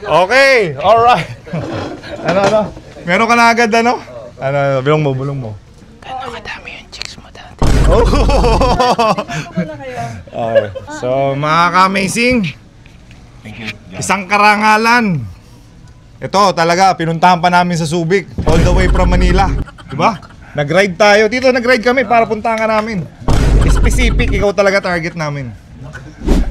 Okay, alright. Ano? Meron ka na agad, ano? Bulong mo. Gano'n kadami yung chicks mo dati? Okay. So, mga ka-amazing, isang karangalan. Ito, talaga, pinuntahan pa namin sa Subic, all the way from Manila. Diba? Nag-ride tayo. Dito, nag-ride kami para puntahan ka namin. Specific, ikaw talaga target namin.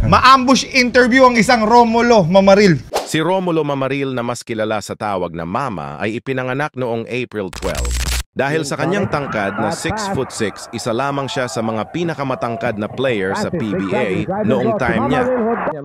Ma-ambush interview ang isang Romulo Mamaril. Si Romulo Mamaril na mas kilala sa tawag na Mama ay ipinanganak noong April 12. Dahil sa kanyang tangkad na 6'6", isa lamang siya sa mga pinakamatangkad na player sa PBA noong time niya.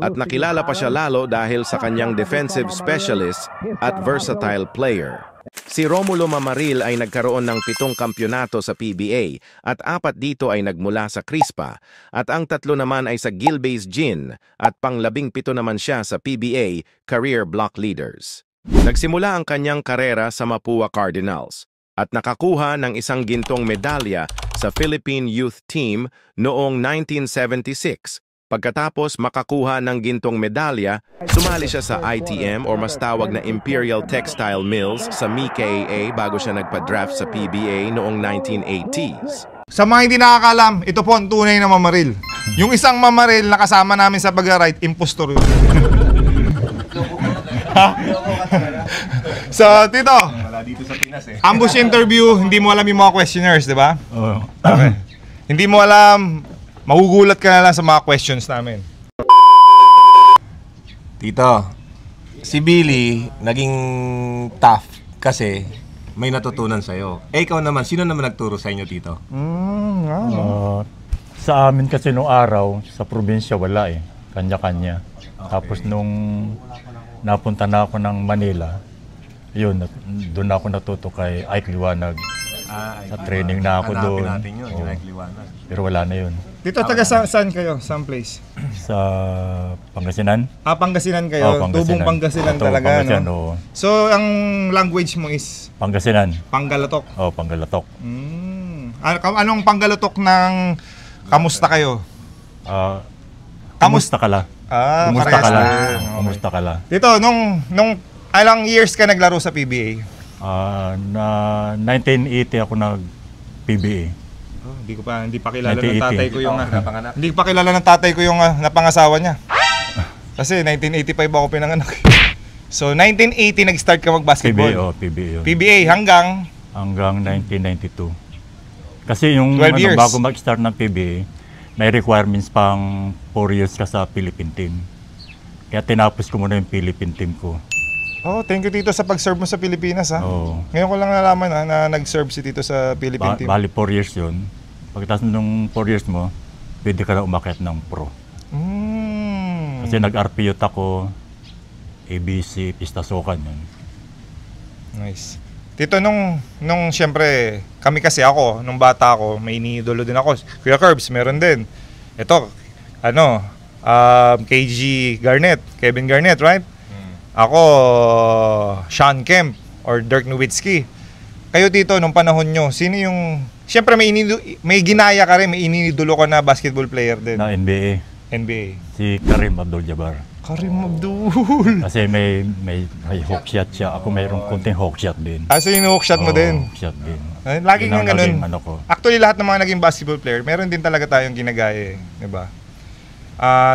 At nakilala pa siya lalo dahil sa kanyang defensive specialist at versatile player. Si Romulo Mamaril ay nagkaroon ng 7 kampyonato sa PBA at 4 dito ay nagmula sa Crispa at ang 3 naman ay sa Gilbey's Gin at pang-17 naman siya sa PBA Career Block Leaders. Nagsimula ang kanyang karera sa Mapua Cardinals at nakakuha ng isang gintong medalya sa Philippine Youth Team noong 1976. Pagkatapos makakuha ng gintong medalya, sumali siya sa ITM o mas tawag na Imperial Textile Mills sa MIKAA bago siya nagpa-draft sa PBA noong 1980s. Sa mga hindi nakakalam, ito po ang tunay na Mamaril. Yung isang Mamaril na kasama namin sa pag-ride, impostor yun. So, Tito, dito sa Pinas ambush interview, hindi mo alam yung mga questionnaires, di ba? Oo. Okay. Hindi mo alam, magugulat ka na lang sa mga questions namin. Tito, si Billy naging tough kasi may natutunan sa'yo. Ikaw naman, sino naman nagturo sa inyo, Tito? Sa amin kasi nung araw, sa probinsya wala eh. Kanya-kanya. Okay. Tapos nung napunta na ako ng Manila, yun, doon ako natuto kay Ike Liwanag. Sa training na ako doon. Hanapin natin yun, yung Ike Liwanag. Pero wala na yun. Dito, taga saan kayo? Saan place? Sa Pangasinan. Pangasinan kayo? Pangasinan. Tubong Pangasinan talaga, Pangasinan, no? oo. So, ang language mo is? Pangasinan. Panggalatok? Oo, Panggalatok. Anong panggalatok ng kamusta kayo? Kamusta ka la? Kumusta ka la? Kumusta ka la? Dito, nung ilang years ka naglaro sa PBA? Na 1980 ako nag-PBA. Hindi pa kilala ng tatay ko yung napanganak. Hindi pa kilala ng tatay ko yung napangasawa niya. Kasi 1985 ako pinanganak. So 1980 nag-start ka mag-basketball. PBA. PBA hanggang 1992. Kasi yung 12 years. Bago mag-start ng PBA, may requirements pang 4 years ka sa Philippine team. Kaya tinapos ko muna yung Philippine team ko. Oh, thank you Tito sa pag-serve mo sa Pilipinas ha. Oo. Ngayon ko lang nalaman na nag-serve si Tito sa Philippine team. Bali 4 years yun. Pagkatapos nung 4 years mo, pwede ka na umakyat ng pro. Kasi nag-RPUT ako, ABC, Pistasokan yun. Nice. Tito, nung siyempre, kami kasi ako, nung bata ako, may iniidolo din ako. Kuya Curbs, meron din. Ito, KG Garnett, Kevin Garnett, right? Ako, Sean Kemp or Dirk Nowitzki. Kayo Tito, nung panahon nyo, sino yung... Siyempre may ginaya ka rin, may iniidolo ka na basketball player din. Na NBA. Si Karim Abdul-Jabbar. Karim Abdul. Kasi may hook shot siya. Ako mayroong konting hook shot din. So yung hook shot mo din? Hook shot din. Laging nga ganun. Actually, lahat ng mga naging basketball player, meron din talaga tayong ginagaya eh. Diba?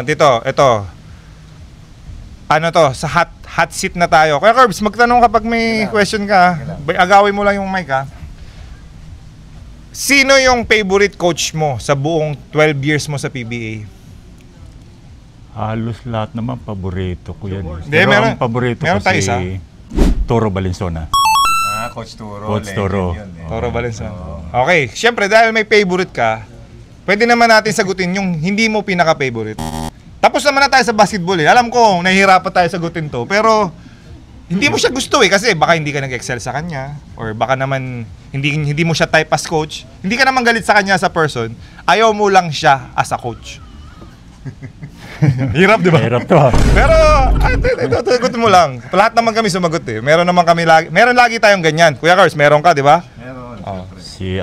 Tito, ito. Ano to, sa hot seat na tayo. Kuya Curbs, magtanong kapag may question ka. Agawin mo lang yung mic ha. Sino yung favorite coach mo sa buong 12 years mo sa PBA? Halos lahat naman paborito ko yan. Pero ang paborito ko si Toro Valenzuela. Coach Toro. Coach Toro. Toro Valenzuela. Okay, syempre dahil may favorite ka, pwede naman natin sagutin yung hindi mo pinaka-favorite. Tapos naman na tayo sa basketball eh. Alam ko, nahihirapan tayo sagutin to. Pero, hindi mo siya gusto eh. Kasi baka hindi ka nag-excel sa kanya. Or baka naman, hindi mo siya type as coach. Hindi ka naman galit sa kanya sa person. Ayaw mo lang siya as a coach. Hirap, di ba? Hirap to ha. Pero, sagutin mo lang. Lahat naman kami sumagot eh. Meron lagi tayong ganyan. Kuya Cars, meron ka, di ba? Meron. Si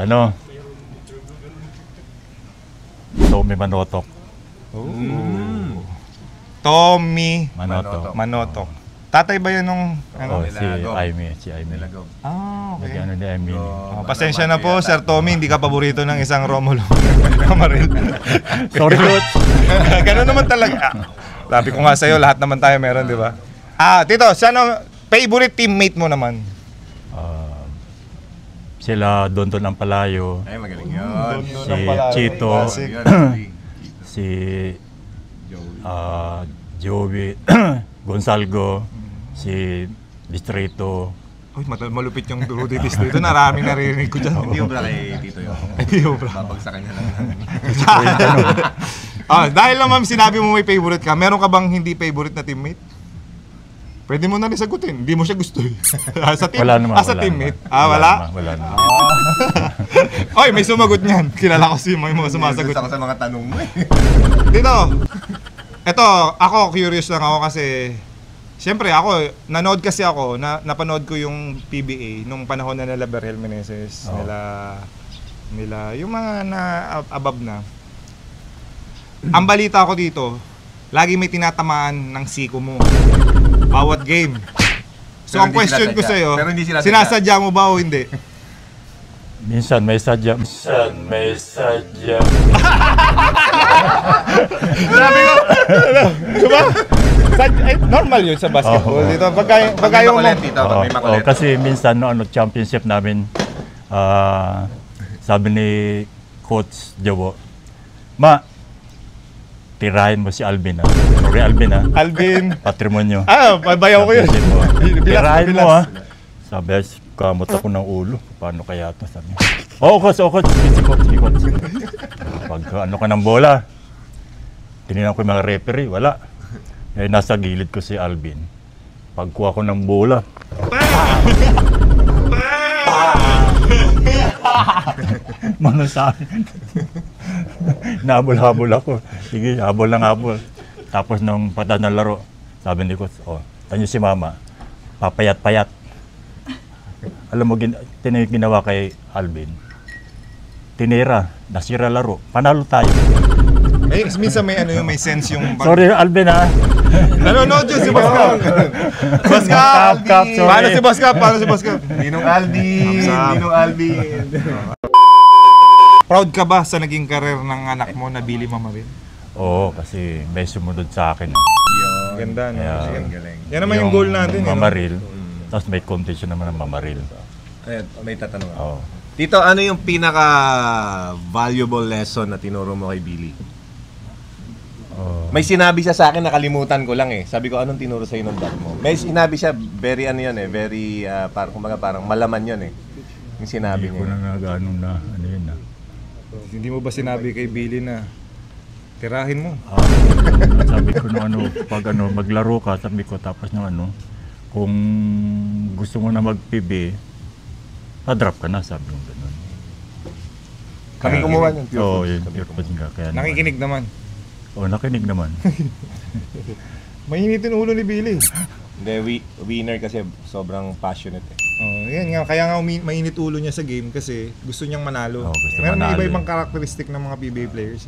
Tommy Manotok. Tommy Manotok. Tatay ba yan nung ano? Oh, si Aimee. Ah, okay. Nag-ano ni Aimee. Pasensya na po, Sir Tommy, hindi ka paborito ng isang Romulo Camarel. Sorry, coach. Ganun naman talaga. Sabi ko nga sa'yo, lahat naman tayo meron, di ba? Tito, saan favorite teammate mo naman? Sila Dondon ang Palayo, Ay, magaling yun. si Chito, Classic. si Joey Gonzalgo, si Distrito. Uy, malupit yung Rudy Distrito. Naraming narinig ko dyan. Hindi mo ba kay Tito yun? Hindi mo bro. Babagsakan niya lang. Dahil naman sinabi mo may favorite ka, meron ka bang hindi favorite na teammate? Pwede mo na rin sagutin. Hindi mo siya gusto eh. Sa team, Wala naman. sa wala teammate. naman. Wala? Wala naman. Oy, may sumagot niyan. Kilala ko si may mga sumasagot. Gusto ko sa mga tanong mo eh. Dito, eto, ako curious lang ako kasi siyempre ako, napanood ko yung PBA nung panahon na nila Berhel Meneses, nila yung mga na above na. Ang balita ko dito, lagi may tinatamaan ng siko mo. Bawat game. So Pero ang question ko sa'yo, Pero hindi sinasadya. sinasadya mo ba o hindi? Minsan may sadya. Minsan may sadya. Sabi ko, diba? Normal yun sa basketball. Dito, pagka yung makulit dito, pag may makulit. Kasi minsan no, championship namin, sabi ni Coach Jowo, tirahin mo si Alvin. Sorry, Alvin. Alvin. Patrimonyo. Bayaw ko yun. Tirahin mo Sabi, kamot ako ng ulo. Paano kaya ito? Sabi, coach. Sige, coach. Pag ano ka ng bola, tinignan ko yung mga referee, wala. Nasa gilid ko si Alvin. Pagkuha ko ng bola, Mano sa akin. Nabol-habol ako. Sige, habol ng habol. Tapos nung patad na laro, sabi ni Coach, tanyo si Mama, papayat-payat. Alam mo, ginawa kay Alvin. Tinira, nasira laro, panalo tayo. Minsan may sense yung... Sorry, Alvin Nanonood yun si Boss Cap. Boss Cap! Sorry. Paano si Boss Cap? Ninong Alvin. Proud ka ba sa naging karir ng anak mo na Billy Mamaril? Oo, kasi may sumunod sa akin. Ganda, no? Kaya, Galing. Yan naman yung goal natin. Mamaril. Tapos may competition naman ng Mamaril. Ayun, may tatanong ako. Oo. Tito, ano yung pinaka-valuable lesson na tinuro mo kay Billy? May sinabi siya sa akin, nakalimutan ko lang eh. Sabi ko, anong tinuro sa'yo ng dad mo? May sinabi siya, very parang malaman yun eh. Yung sinabi Hindi ko niya. na nag-anong na, ano yun na. Hindi mo ba sinabi kay Billy na tirahin mo? Sabi ko na pag maglaro ka, sabi ko, tapos na kung gusto mo na mag-PB, pa-drop ka na, sabi ko gano'n. Kami kumuha ng Oo, yun, pure pods nga. Kaya Nakikinig naman. nakinig naman. Mainitin ulo ni Billy. Hindi, winner kasi sobrang passionate eh. Yan nga, kaya nga mainit ulo niya sa game kasi gusto niyang manalo. Gusto Meron na manalo iba-ibang karakteristik ng mga PBA players.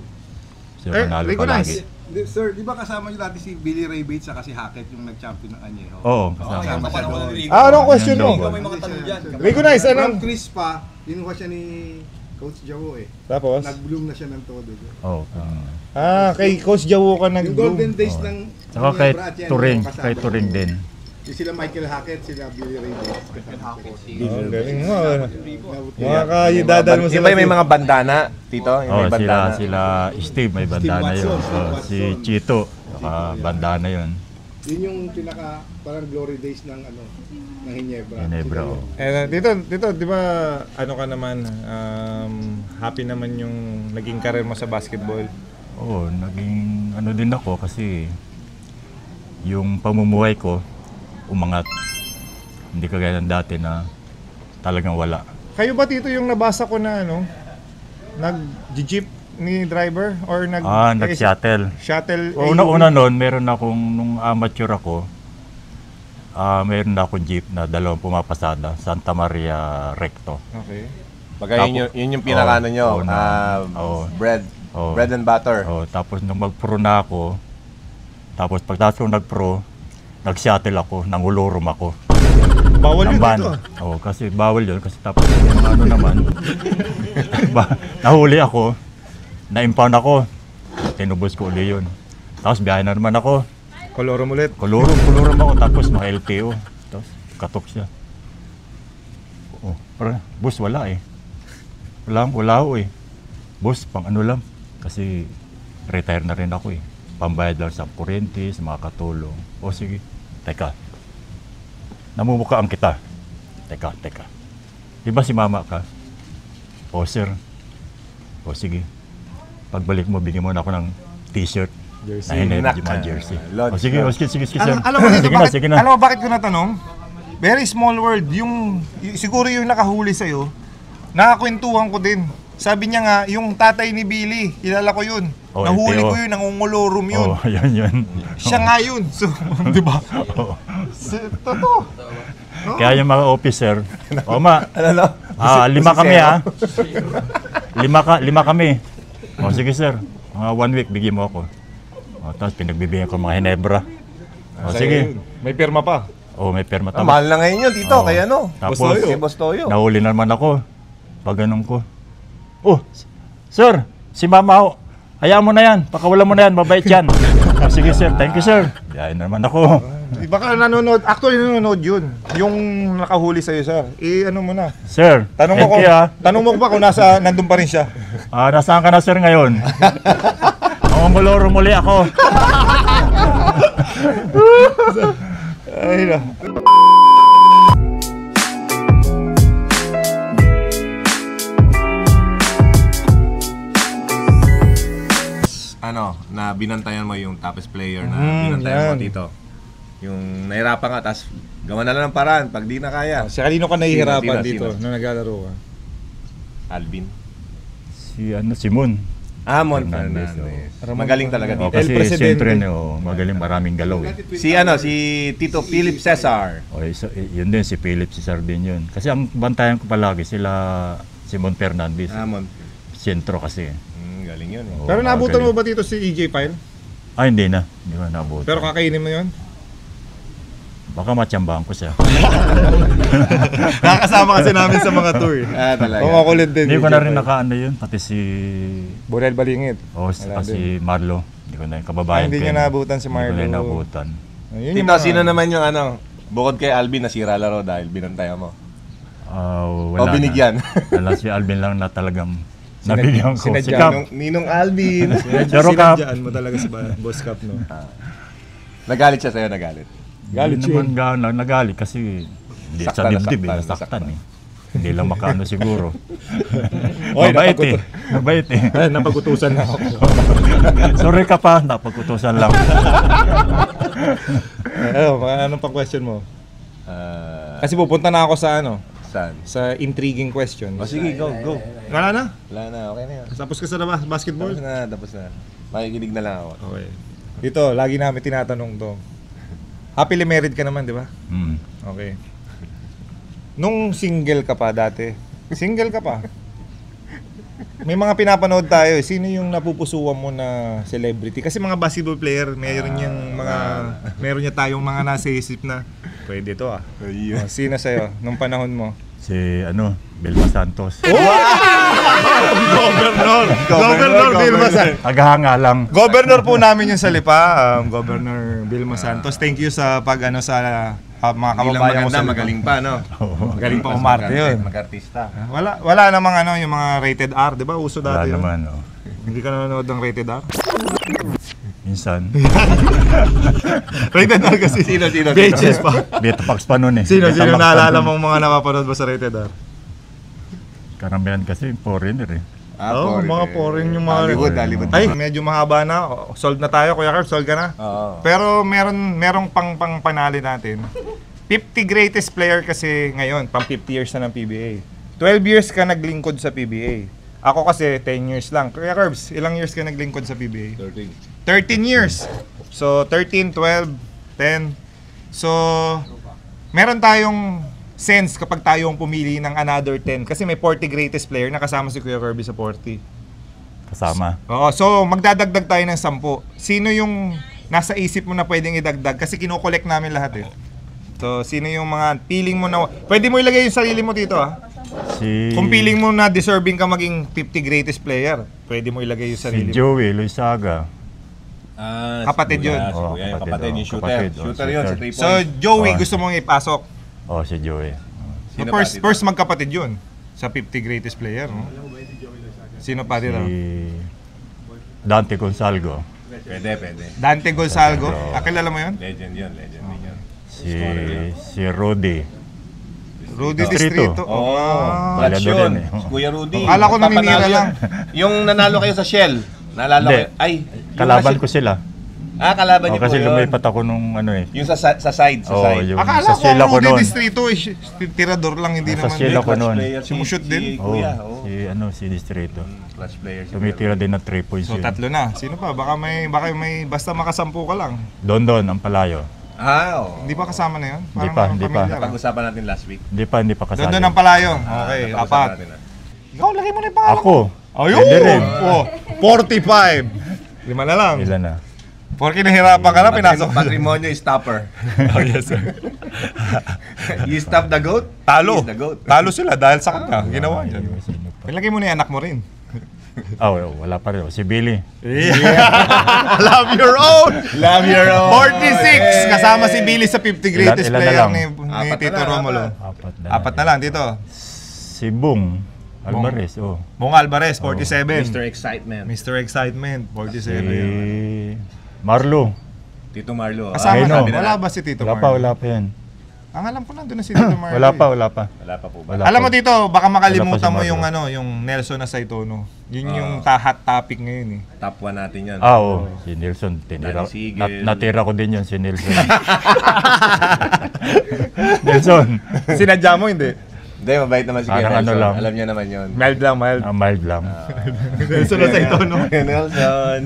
Siya panalo Rico palagi. Nice. Sir, di ba kasama niyo dati si Billy Ray Bates at si Hackett yung nag-champion ng Anyeho? Oo, Kasama siya doon. Anong question mo? Ikaw may mga tanong dyan. Rico Nice, From anong? Chris pa, dinuha siya ni Coach Jawo eh. Tapos? Nag-bloom na siya ng todo. Oo. Kay Coach Jawo ka Yung nag-bloom. golden days ng Saka kay Ginebra at yan, Turing, yung kasama kay Turing niya. din. Yung sila Michael Hackett, sila Billy Ray Bates. Ang galing mo. Mga kayudadan mo Yung ba may mga bandana, Tito? Yung may bandana. Sila Steve, may bandana yun. Si Chito, bandana yun. Yun yung pinaka parang glory days ng Ginebra. Ginebra, oo. Dito, di ba, ka naman, happy naman yung naging career mo sa basketball? Oo, naging din ako kasi yung pamumuhay ko, umangat. Hindi kagaya ng dati na talagang wala. Kayo ba, Tito, yung nabasa ko na, nag-jeep ni driver? Or nag-shuttle. Shuttle? Una noon, meron akong, nung amateur ako, meron na akong jeep na dalawang pumapasada, Santa Maria Recto. Okay. Baga yun yung pinakano nyo, bread and butter. Tapos nung mag-pro na ako, tapos pagkatapos ko nag-pro, nag-shuttle ako, nangulorom ako. Bawal yun Ng van. dito. Oo, kasi bawal yun. Kasi tapos yung ano naman, nahuli ako, na-impound ako, tinubos ko uli yun. Tapos biyahe na naman ako, Kolorom ulit. kulurom ako, tapos mga LTO. Tapos katok siya. Oh, para, boss, wala eh. Wala ako eh. Boss, pang ano lang. Kasi retire na rin ako eh. Pambayad lang sa kuryente, sa mga katulong. O sige, teka. Namumukaan kita. Teka. Di ba si mama ka? O sir. O sige. Pagbalik mo, bigyan mo na ako ng t-shirt. Jersey. Na hinahit Nak- yung mga jersey. Lodge O sige, Club. sige sir. Alam mo dito, Sige na. alam mo bakit ko natanong? Very small world. Siguro yung nakahuli sa'yo, nakakwentuhan ko din. Sabi niya nga, yung tatay ni Billy, kilala ko yun. Oh, Nahuli LTO. ko yun, nangungulorum yun. Oh, yun. Siya nga yun. So, di ba? Oo. Totoo. Kaya yung mga officer, ma, Ano? 5 kami ha. 5 kami. O sige sir, mga 1 week bigyan mo ako. O tapos pinagbibigyan ko mga Hinebra. O sige. May pirma pa. O may perma. Mahal na ngayon yun, Tito. Oo. Kaya ano? Tapos, Si Boss Toyo. nahuli na naman ako. Pag ganun ko. Oh, sir, si mama ho. Hayaan mo na yan, pakawalan mo na yan, mabait yan. O sige sir, thank you sir. Biyahin na naman ako. Baka nanonood, actually nanonood yun. Yung nakahuli sa'yo, sir. Ano mo na. Sir, Tanong mo thank ko, you ha. tanong mo ko ba kung nandun pa rin siya? Nasaan ka na sir ngayon? Mamuloro muli ako. Ay na. Ano, na binantayan mo yung toughest player na yan. binantayan mo, Tito. Yung nahirapan ka, tapos gawa na lang ng paraan pag di na kaya. Si kanino ka nahihirapan Sino? dito nung naglalaro ka? Alvin. Si Moon. Mon Fernandez, Fernandez. oo. Magaling talaga O, dito. El kasi Presidente. siyempre, magaling maraming galaw eh. Si Tito Philip Cesar. O, yun din, si Philip, si Sardin yun. Kasi ang bantayan ko palagi, Simon Fernandez. Mon. Sentro kasi. Galing yun eh. Oo, Pero nabutan mo magaling. ba dito si EJ File? Hindi na. Hindi ko nabutan. Pero kakainin mo yun? Baka matsambahan ko siya. Nakakasama kasi namin sa mga tour. Talaga. Oo, makulit din. Hindi ko EJ na rin File. nakaano yun. Pati si... Borel Balingit. O, Wala si Marlo. Hindi ko na yung kababayan Hindi ko niya yun. naabutan si Marlo. Hindi ko na yung naabutan. Ayun yung Tito, mga- sino naman yung bukod kay Alvin, nasira laro dahil binantayan mo? Wala O binigyan? Na. Wala si Alvin lang na talagang nabigyan ko. Si sinadya Cap. Ninong Alvin. Pero Cap, Sinadyan mo talaga sa Boss Cup, no? Nagalit siya sa'yo, nagalit. Galit hindi siya. naman nagalit kasi hindi sa Saktan, dibdib eh, nasaktan. nasaktan eh. Hindi lang makaano siguro. Oy, Mabait eh. Mabait eh. Napagutusan na ako. Sorry ka pa, napagutusan lang. Anong pang question mo? Kasi pupunta na ako sa Saan? sa intriguing question. O sige, go. Wala na? Wala na, okay na yun. Tapos ka sa basketball? Tapos na. Makikinig na lang ako. Okay. Dito, lagi namin tinatanong to. Happily married ka naman, di ba? Mm. Okay. Nung single ka pa dati, single ka pa, may mga pinapanood tayo. Sino yung napupusuan mo na celebrity? Kasi mga basketball player, meron niya tayong mga nasa isip na, pwede to ah. Ayun. Sino sa'yo, nung panahon mo? Si Vilma Santos. Governor Vilma Santos. Tagahanga lang. Governor po namin yung sa Lipa, Governor Vilma Santos. Thank you sa sa mga Hindi lang kababayan ko maganda, sa magaling pa, no? Magaling pa umarte yun. Mag-artista. Wala namang yung mga rated R, 'di ba? Uso Wala dati yun. naman. Oh. Hindi ka nanonood ng rated R? Minsan. Rated R kasi Sino? VHS pa. Beta Pax pa nun eh. Sino Beta Pax pa naalala nun. mong mga napapanood mo sa rated R? Karamihan kasi foreigner eh. Mga foreign yung mga Hollywood. Ay, medyo mahaba na. Solve na tayo, Kuya Carl. Solve ka na. Oo. Pero merong pang panali natin. 50 greatest player kasi ngayon, pang 50 years na ng PBA. 12 years ka naglingkod sa PBA. Ako kasi 10 years lang. Kuya Curbs, ilang years ka naglingkod sa PBA? 13 years. So 13, 12, 10. So meron tayong sense kapag tayo ang pumili ng another 10 kasi may 40 greatest player na kasama si Kuya Kirby sa 40. Kasama. Oo, so magdadagdag tayo ng 10. Sino yung nasa isip mo na pwedeng idagdag kasi kino-collect namin lahat eh. So, sino yung mga feeling mo na... Pwede mo ilagay yung sarili mo dito Kung feeling mo na deserving ka maging 50 greatest player, pwede mo ilagay yung Si sarili mo. Joey Luisaga. Kapatid yun. Si Kuya, yung kapatid, yung shooter. Shooter yun, sa 3 points. So, Joey, Oh. gusto mong ipasok. Oh, si Joey. So, Sino pa dito? first magkapatid yun sa 50 greatest player. No? Sino pa dito? Si Dante Gonzalgo. Pwede. Dante Gonzalgo. Kilala mo yun? Legend din yun. Si Rudy. Rudy Distrito. Distrito. Oo. Wala Clutch doon yun. eh. Si Kuya Rudy. Akala ko naninira Papanalo lang. yun. Yung nanalo kayo sa Shell. Naalala Hindi. kayo? Ay. yung Kalaban nasa- ko sila. Kalaban niyo po Kasi yun. lumipat ako nung ano eh. Yung sa side. Oh, yung Akala sa ko sila ko Rudy noon. Distrito, tirador lang, hindi Sa naman. sila ko noon. Sumushoot din? Oh, Kuya, si Distrito. Clutch player. Tumitira din ng 3 points So, yun. tatlo na. Sino pa? Baka may, basta makasampu ka lang. Don, ang palayo. Oo. Hindi pa kasama na yun? Hindi Parang pa, mga hindi pa. pamilya, Pag-usapan natin last week. Hindi pa kasali. Doon ang palayo. Okay, Napag-usapan apat. natin, Ikaw, lagay mo na yung pangalan. Ako. Ayun! Pwede rin. 45. 5 na lang. Ilan na? Porque nahirapan ka na, pinasok ka. Patrimonio is stopper. Oh, yes, sir. You stop the goat? Talo. He is the goat. Talo sila dahil sa kanya. Ginawa niya. Sino pa? Ilagay mo na yung anak mo rin. Wala pa rin. Si Billy. Love your own! Love your own. 46! Kasama si Billy sa 50 greatest Ilan na player lang? ni Apat na Tito lang, Romulo. Apat Na lang dito. Si Bong Alvarez. Oh. Bong Alvarez, 47. Mr. Excitement. Mr. Excitement, Si 47. Marlo. Tito Marlo. Kasama Ayun, na, oh. wala ba si Tito Wala Marlo? pa yan. Ang alam ko nandun na si Tito Marlo. Wala pa. Wala pa po ba? Wala Alam mo pa. dito, baka makalimutan Wala pa si mo Marlo. yung yung Nelson na Saitono. Yun yung hot topic ngayon eh. Top 1 natin yan. Oo. Si Nelson. Danny Sigel. Natira ko din yun si Nelson. Nelson. Sinadya mo hindi? Hindi, mabait naman si Kuya Parang ano Nelson. lang. Alam niya naman yun. Mild lang, mild. Mild lang. Nelson na Saitono. Nelson.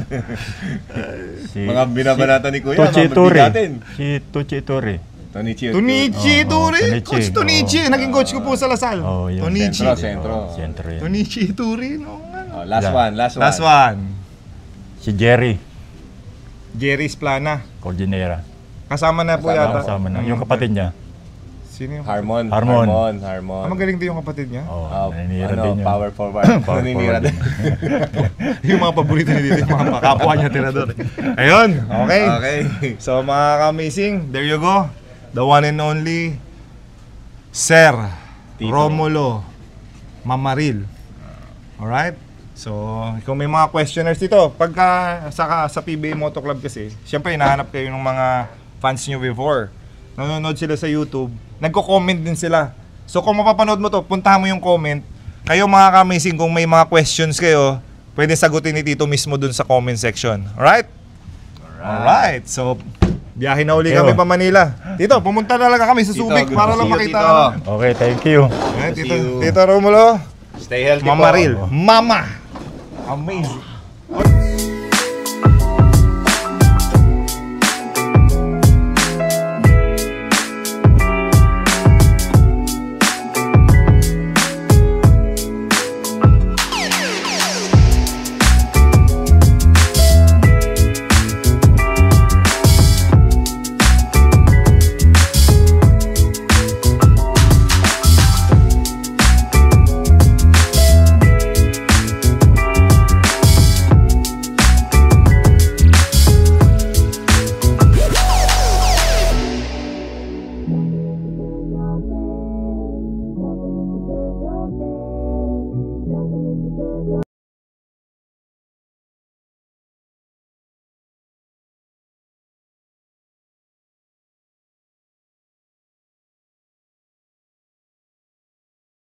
Si, Mga binabanatan ni Kuya, Tucci mga Iturri. mabigatin. Si Tucci Iturri. Tonichi. Tonichi Ituri. Tonichi. Coach Tonichi. Naging coach ko po sa Lasal. Oh, yun. Tonichi. Sentro. Sentro yan. Tonichi Ituri. No, Last one. Last one. Si Jerry. Jerry Splana. Cordinera. Kasama na po yata. Kasama na. Yung kapatid niya. Sino yung? Harmon. Magaling din yung kapatid niya. Oh, naninira din yun. Power forward. Power Naninira forward din. Yung mga paborito ni dito, yung mga kapwa niya tirador. Ayun, okay. Okay. So mga ka-amazing, there you go. The one and only Sir Tito. Romulo Mamaril. Alright? So, kung may mga questioners dito, pagka sa PBA Moto Club kasi, syempre hinahanap kayo ng mga fans nyo before. Nanonood sila sa YouTube, nagko-comment din sila. So kung mapapanood mo to, puntahan mo yung comment. Kayo mga ka-amazing, kung may mga questions kayo, pwede sagutin ni Tito mismo dun sa comment section. Alright? Alright. So, biyahe na uli kami pa Manila. Tito, pumunta talaga kami sa Subic good para to lang see you, makita. Tito. Okay, thank you. Ayan, See Tito, you. Tito Romulo, Stay healthy Mamaril, po. Mama. Amazing.